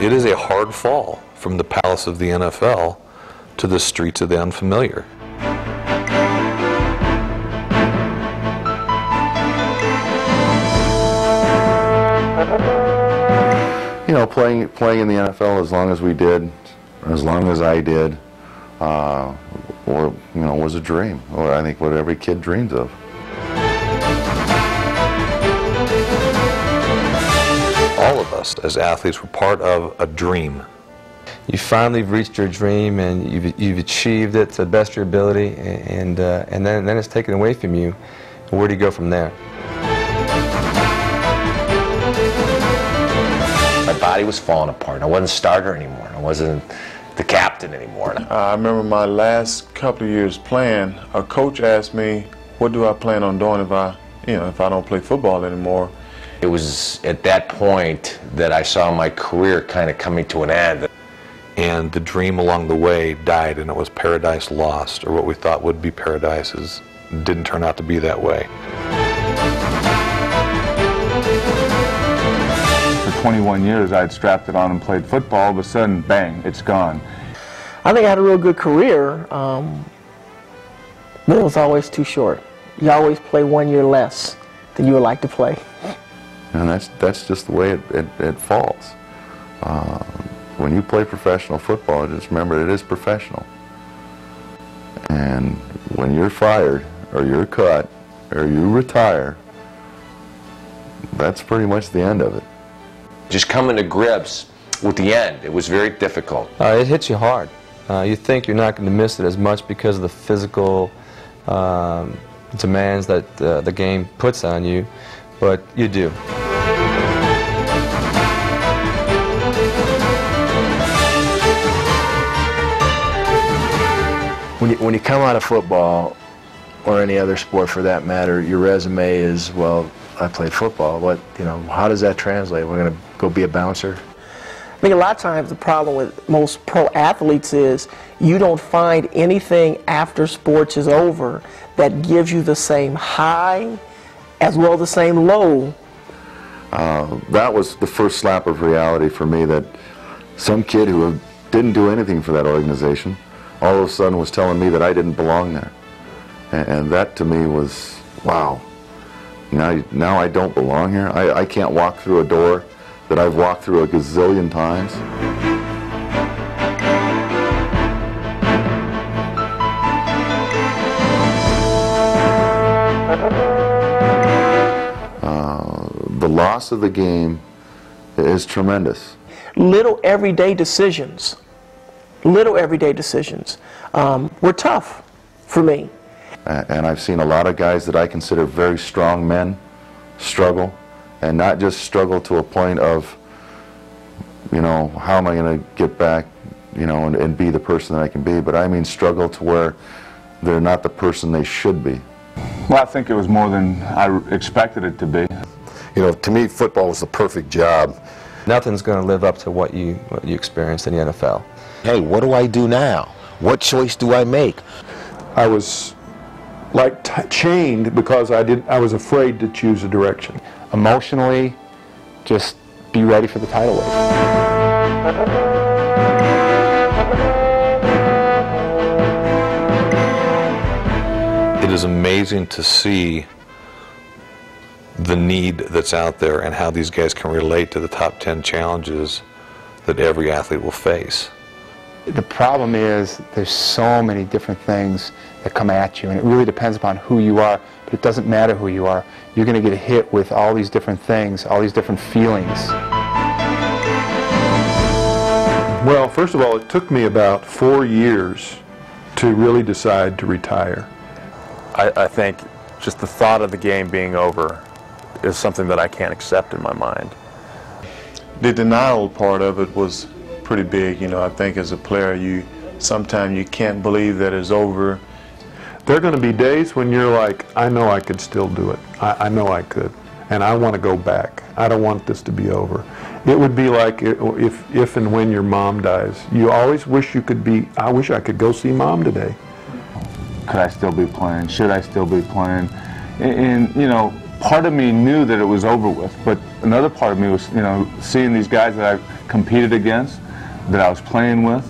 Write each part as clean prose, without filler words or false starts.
it is a hard fall from the palace of the NFL to the streets of the unfamiliar. You know, playing in the NFL as long as we did, as long as I did, was a dream. Or I think what every kid dreams of. All of us as athletes were part of a dream. You finally reached your dream and you've achieved it to the best of your ability, and then it's taken away from you. Where do you go from there? My body was falling apart. I wasn't a starter anymore. I wasn't the captain anymore. I remember my last couple of years playing, a coach asked me, what do I plan on doing if I don't play football anymore? It was at that point that I saw my career kind of coming to an end. And the dream along the way died, and it was paradise lost, or what we thought would be paradise didn't turn out to be that way. For 21 years I'd strapped it on and played football. All of a sudden, bang, it's gone. I think I had a real good career, but it was always too short. You always play 1 year less than you would like to play. And that's just the way it falls. When you play professional football, just remember it is professional. And when you're fired, or you're cut, or you retire, that's pretty much the end of it. Just coming to grips with the end, it was very difficult. It hits you hard. You think you're not going to miss it as much because of the physical demands that the game puts on you, but you do. When you come out of football, or any other sport for that matter, your resume is, well, I played football. How does that translate? We're going to go be a bouncer? I think a lot of times the problem with most pro athletes is you don't find anything after sports is over that gives you the same high as well as the same low. That was the first slap of reality for me, that some kid who didn't do anything for that organization all of a sudden was telling me that I didn't belong there. And that to me was, wow, now I don't belong here. I can't walk through a door that I've walked through a gazillion times. The loss of the game is tremendous. Little everyday decisions were tough for me. And I've seen a lot of guys that I consider very strong men struggle, and not just struggle to a point of, how am I going to get back, and be the person that I can be, but I mean struggle to where they're not the person they should be. Well, I think it was more than I expected it to be. To me, football was the perfect job. Nothing's going to live up to what you experienced in the NFL. Hey, what do I do now? What choice do I make? I was chained because I was afraid to choose a direction. Emotionally, just be ready for the tidal wave. It is amazing to see the need that's out there and how these guys can relate to the top 10 challenges that every athlete will face. The problem is there's so many different things that come at you, and it really depends upon who you are, but it doesn't matter who you are. You're going to get hit with all these different things, all these different feelings. Well, first of all, it took me about 4 years to really decide to retire. I think just the thought of the game being over is something that I can't accept in my mind. The denial part of it was pretty big. I think as a player, sometimes you can't believe that it's over. There are going to be days when you're like, I know I could still do it. I know I could, and I want to go back. I don't want this to be over. It would be like if and when your mom dies. You always wish you could be, I wish I could go see mom today. Could I still be playing? Should I still be playing? And part of me knew that it was over with, but another part of me was, you know, seeing these guys that I competed against, that I was playing with.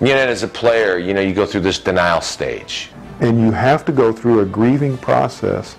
You know, as a player, you know, you go through this denial stage. And you have to go through a grieving process,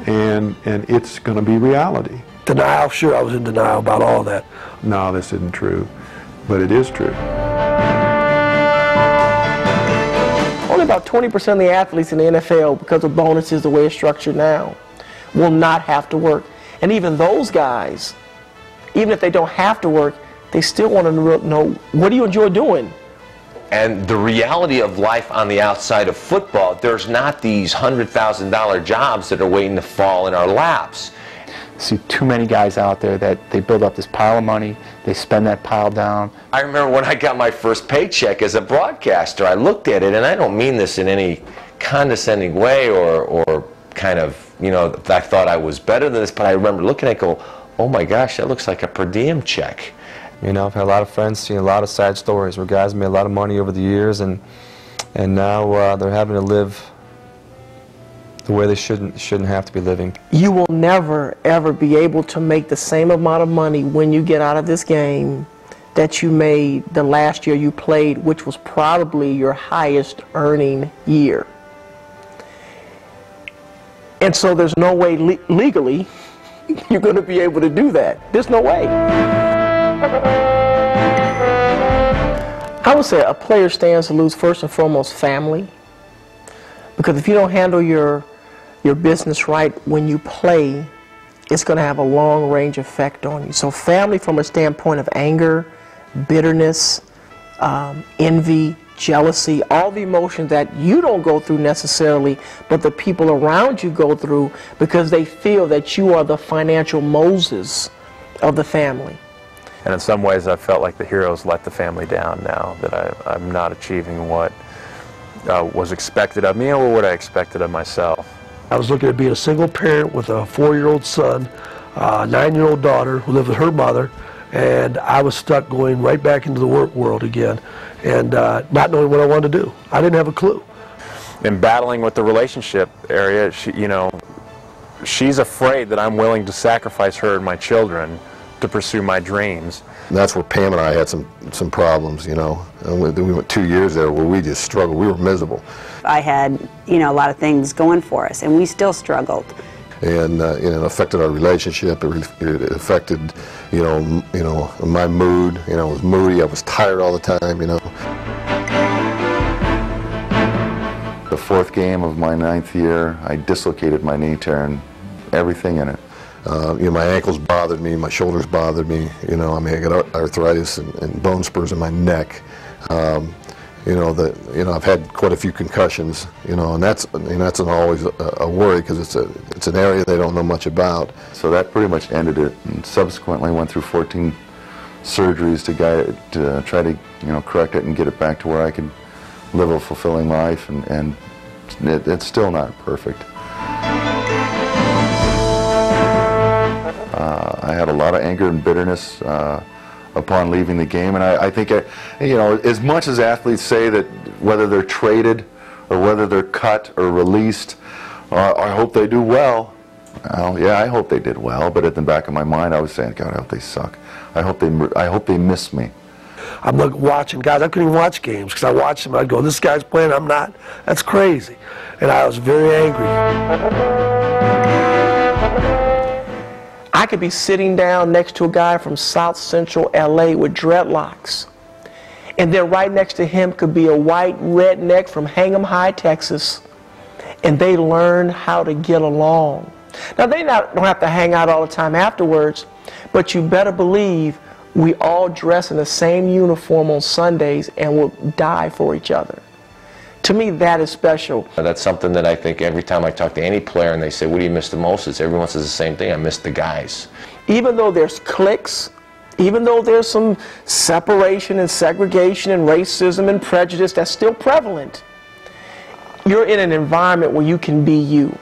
and it's going to be reality. Denial, sure, I was in denial about all that. No, this isn't true, but it is true. Only about 20% of the athletes in the NFL, because of bonuses the way it's structured now, will not have to work. And even those guys, even if they don't have to work, they still want to know, what do you enjoy doing? And the reality of life on the outside of football, there's not these $100,000 jobs that are waiting to fall in our laps. See too many guys out there that they build up this pile of money, they spend that pile down. I remember when I got my first paycheck as a broadcaster, I looked at it, and I don't mean this in any condescending way or kind of, you know, I thought I was better than this, but I remember looking at it and go, oh my gosh, that looks like a per diem check. You know, I've had a lot of friends seeing a lot of sad stories where guys made a lot of money over the years, and now they're having to live the way they shouldn't have to be living. You will never, ever be able to make the same amount of money when you get out of this game that you made the last year you played, which was probably your highest earning year. And so there's no way legally you're going to be able to do that. There's no way. I would say a player stands to lose first and foremost family, because if you don't handle your business right when you play, it's going to have a long range effect on you. So family from a standpoint of anger, bitterness, envy, jealousy, all the emotions that you don't go through necessarily, but the people around you go through because they feel that you are the financial Moses of the family. And in some ways, I felt like the heroes let the family down now, that I'm not achieving what was expected of me or what I expected of myself. I was looking at being a single parent with a 4-year-old son, a 9-year-old daughter who lived with her mother, and I was stuck going right back into the work world again and not knowing what I wanted to do. I didn't have a clue. In battling with the relationship area, she's afraid that I'm willing to sacrifice her and my children to pursue my dreams. And that's where Pam and I had some problems, you know. And we went 2 years there where we just struggled. We were miserable. I had, you know, a lot of things going for us, and we still struggled. And it affected our relationship. It affected, you know, my mood. You know, I was moody. I was tired all the time. You know. The 4th game of my 9th year, I dislocated my knee, tearing everything in it. You know, my ankles bothered me, my shoulders bothered me. You know, I mean, I got arthritis and bone spurs in my neck. You know, I've had quite a few concussions. You know, and that's always a worry because it's an area they don't know much about. So that pretty much ended it. And subsequently, went through 14 surgeries to try to, you know, correct it and get it back to where I could live a fulfilling life. And it's still not perfect. I had a lot of anger and bitterness upon leaving the game, and I think, you know, as much as athletes say that whether they're traded or whether they're cut or released, I hope they do well. Well, yeah, I hope they did well, but at the back of my mind, I was saying, God, I hope they suck. I hope they miss me. I'm watching guys. I couldn't even watch games because I watched them. I'd go, this guy's playing, I'm not. That's crazy. And I was very angry. I could be sitting down next to a guy from South Central LA with dreadlocks, and then right next to him could be a white redneck from Hingham High, Texas, and they learn how to get along. Now, they don't have to hang out all the time afterwards, but you better believe we all dress in the same uniform on Sundays and will die for each other. To me, that is special. That's something that I think every time I talk to any player and they say, what do you miss the most? It's everyone says the same thing, I miss the guys. Even though there's cliques, even though there's some separation and segregation and racism and prejudice that's still prevalent, you're in an environment where you can be you.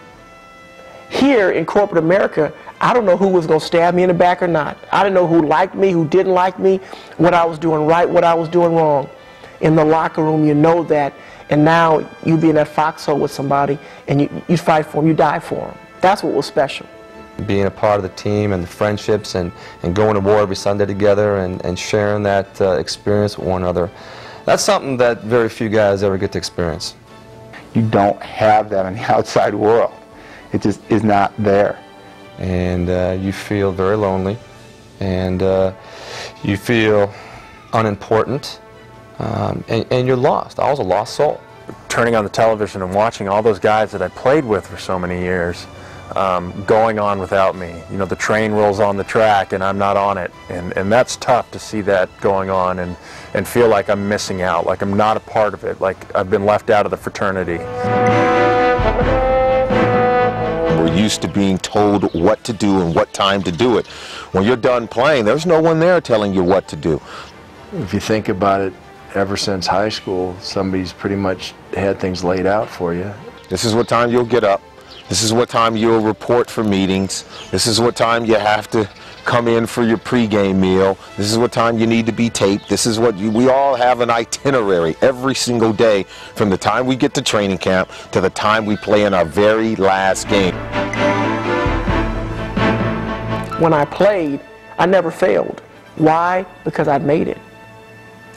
Here in corporate America, I don't know who was going to stab me in the back or not. I didn't know who liked me, who didn't like me, what I was doing right, what I was doing wrong. In the locker room, you know that. And now you be in that foxhole with somebody and you fight for them, you die for them. That's what was special. being a part of the team and the friendships and going to war every Sunday together and sharing that experience with one another. That's something that very few guys ever get to experience. You don't have that in the outside world. It just is not there. And you feel very lonely, and you feel unimportant, and you're lost. I was a lost soul. Turning on the television and watching all those guys that I played with for so many years going on without me. You know, the train rolls on the track and I'm not on it. And that's tough to see that going on and feel like I'm missing out, like I'm not a part of it, like I've been left out of the fraternity. We're used to being told what to do and what time to do it. When you're done playing, there's no one there telling you what to do. If you think about it, ever since high school, somebody's pretty much had things laid out for you. This is what time you'll get up. This is what time you'll report for meetings. This is what time you have to come in for your pregame meal. This is what time you need to be taped. This is what we all have an itinerary every single day from the time we get to training camp to the time we play in our very last game. When I played, I never failed. Why? Because I made it.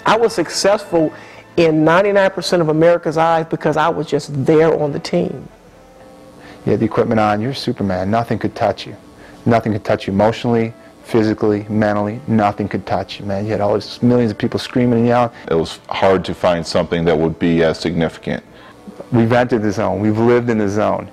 I was successful in 99% of America's eyes because I was just there on the team. You had the equipment on, you're Superman. Nothing could touch you. Nothing could touch you emotionally, physically, mentally. Nothing could touch you, man. You had all these millions of people screaming and yelling. It was hard to find something that would be as significant. We've entered the zone. We've lived in the zone.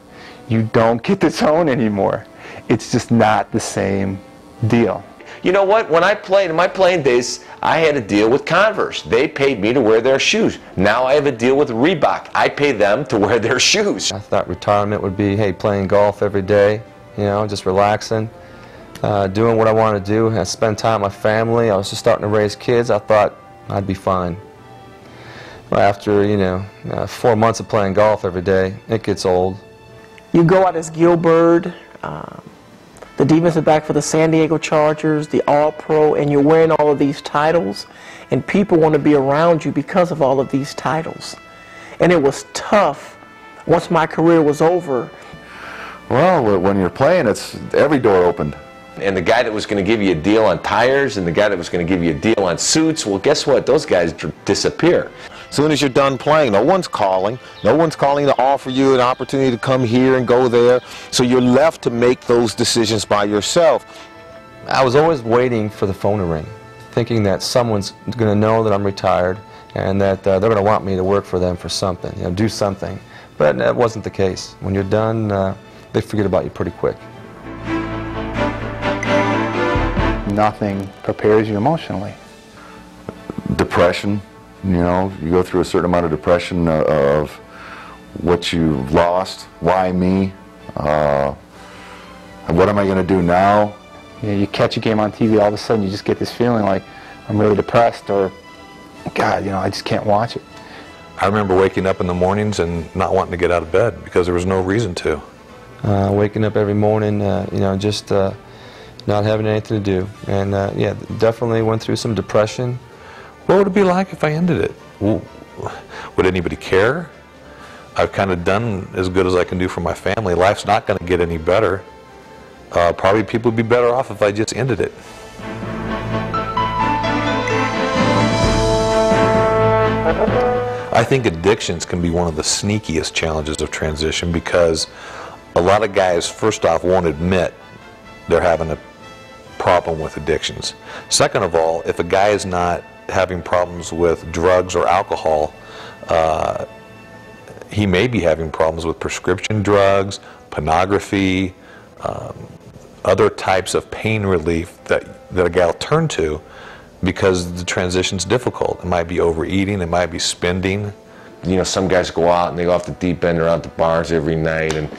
You don't get the zone anymore. It's just not the same deal. You know what? When I played in my playing days, I had a deal with Converse. They paid me to wear their shoes. Now I have a deal with Reebok. I pay them to wear their shoes. I thought retirement would be, hey, playing golf every day, you know, just relaxing, doing what I wanted to do, and spend time with my family. I was just starting to raise kids. I thought I'd be fine. But after, 4 months of playing golf every day, it gets old. You go out as Gilbert, the defensive back for the San Diego Chargers, the All-Pro, and you're wearing all of these titles, and people want to be around you because of all of these titles. And it was tough once my career was over. Well, when you're playing, it's every door opened. And the guy that was going to give you a deal on tires and the guy that was going to give you a deal on suits, well, guess what? Those guys disappear. As soon as you're done playing, no one's calling. No one's calling to offer you an opportunity to come here and go there. So you're left to make those decisions by yourself. I was always waiting for the phone to ring, thinking that someone's going to know that I'm retired and that they're going to want me to work for them for something, do something. But that wasn't the case. When you're done, they forget about you pretty quick. Nothing prepares you emotionally. Depression. You go through a certain amount of depression of what you've lost, why me, and what am I going to do now? You catch a game on TV, all of a sudden you just get this feeling like I'm really depressed, or God, I just can't watch it. I remember waking up in the mornings and not wanting to get out of bed because there was no reason to. Waking up every morning, just not having anything to do. And yeah, definitely went through some depression. What would it be like if I ended it? Would anybody care? I've kind of done as good as I can do for my family. Life's not going to get any better. Probably people would be better off if I just ended it. I think addictions can be one of the sneakiest challenges of transition because a lot of guys, first off, won't admit they're having a problem with addictions. Second of all, if a guy is not having problems with drugs or alcohol, he may be having problems with prescription drugs, pornography, other types of pain relief that a guy will turn to because the transition's difficult. It might be overeating, it might be spending. Some guys go out and they go off the deep end, they're out to bars every night, and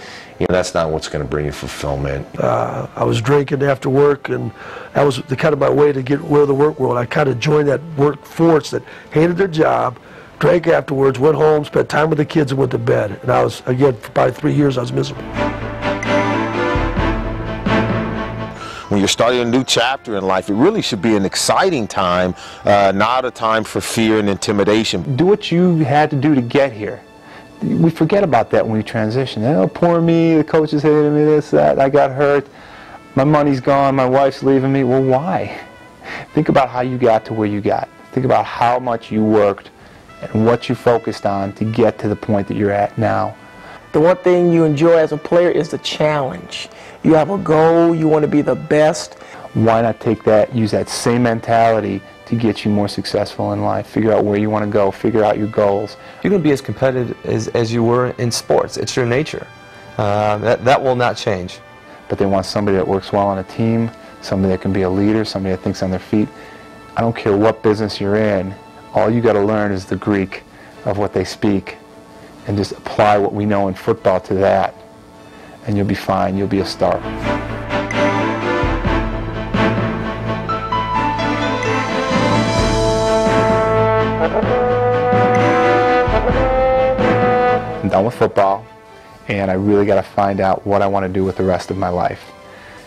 that's not what's going to bring you fulfillment. I was drinking after work, and that was the kind of my way to get rid of the work world. I kind of joined that workforce that hated their job, drank afterwards, went home, spent time with the kids, and went to bed. And I was, again, for probably 3 years, I was miserable. When you're starting a new chapter in life, it really should be an exciting time, not a time for fear and intimidation. Do what you had to do to get here. We forget about that when we transition. Oh, poor me, the coaches hated me, this, that, I got hurt. my money's gone, my wife's leaving me. Well, why? Think about how you got to where you got. Think about how much you worked and what you focused on to get to the point that you're at now. The one thing you enjoy as a player is the challenge. You have a goal, you want to be the best. Why not take that, use that same mentality to get you more successful in life? Figure out where you want to go, figure out your goals. You're going to be as competitive as you were in sports. It's your nature. That will not change. But they want somebody that works well on a team, somebody that can be a leader, somebody that thinks on their feet. I don't care what business you're in, all you got to learn is the Greek of what they speak and just apply what we know in football to that, and you'll be fine, you'll be a star. I'm done with football, and I really got to find out what I want to do with the rest of my life.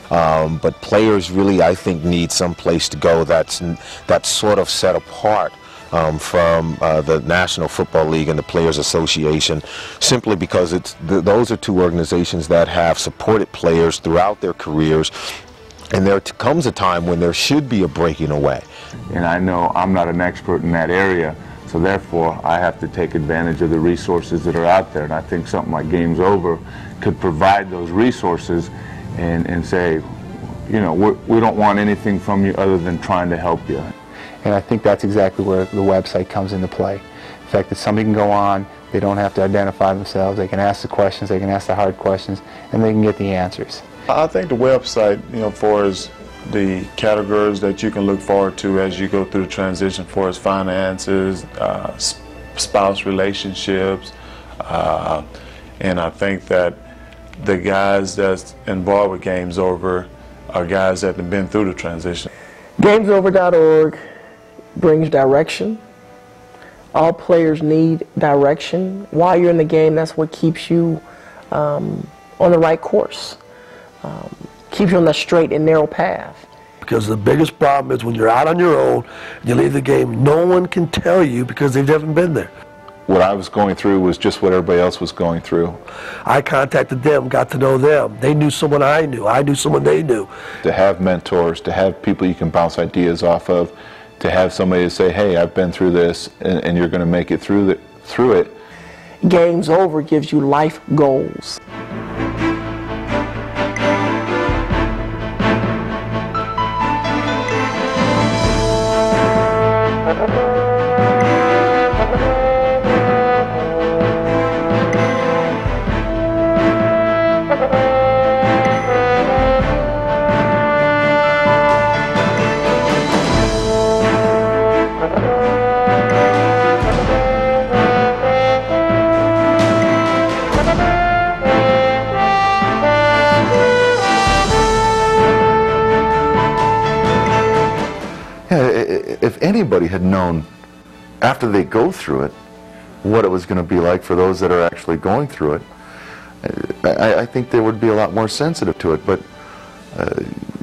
But players really, I think, need some place to go that's sort of set apart from the National Football League and the Players Association, simply because those are two organizations that have supported players throughout their careers, and there comes a time when there should be a breaking away. And I know I'm not an expert in that area, so therefore I have to take advantage of the resources that are out there, and I think something like Games Over could provide those resources and say, you know, we don't want anything from you other than trying to help you. And I think that's exactly where the website comes into play. The fact that somebody can go on, they don't have to identify themselves, they can ask the questions, they can ask the hard questions, and they can get the answers. I think the website, you know, for as the categories that you can look forward to as you go through the transition, for as finances, spouse relationships, and I think that the guys that's involved with Games Over are guys that have been through the transition. GamesOver.org brings direction. All players need direction. While you're in the game, that's what keeps you on the right course. Keeps you on the straight and narrow path. Because the biggest problem is when you're out on your own, you leave the game, no one can tell you because they haven't been there. What I was going through was just what everybody else was going through. I contacted them, got to know them. They knew someone I knew someone they knew. To have mentors, to have people you can bounce ideas off of, to have somebody to say, hey, I've been through this, and you're going to make it through it. Games Over gives you life goals. If anybody had known after they go through it what it was going to be like for those that are actually going through it, I think they would be a lot more sensitive to it. But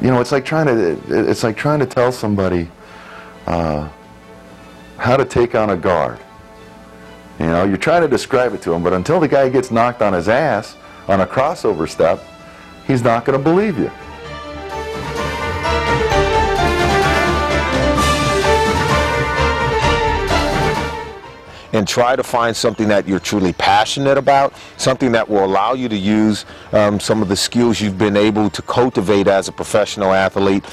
you know, it's like trying to tell somebody how to take on a guard. You know, you're trying to describe it to him, but until the guy gets knocked on his ass on a crossover step, he's not going to believe you. And try to find something that you're truly passionate about, something that will allow you to use some of the skills you've been able to cultivate as a professional athlete.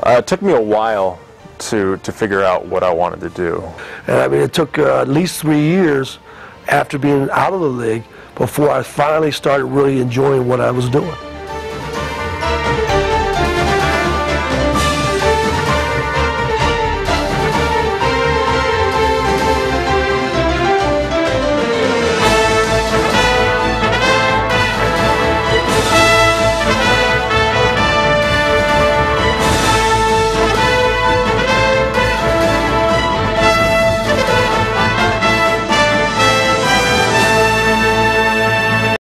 It took me a while to figure out what I wanted to do. And I mean, it took at least 3 years after being out of the league before I finally started really enjoying what I was doing.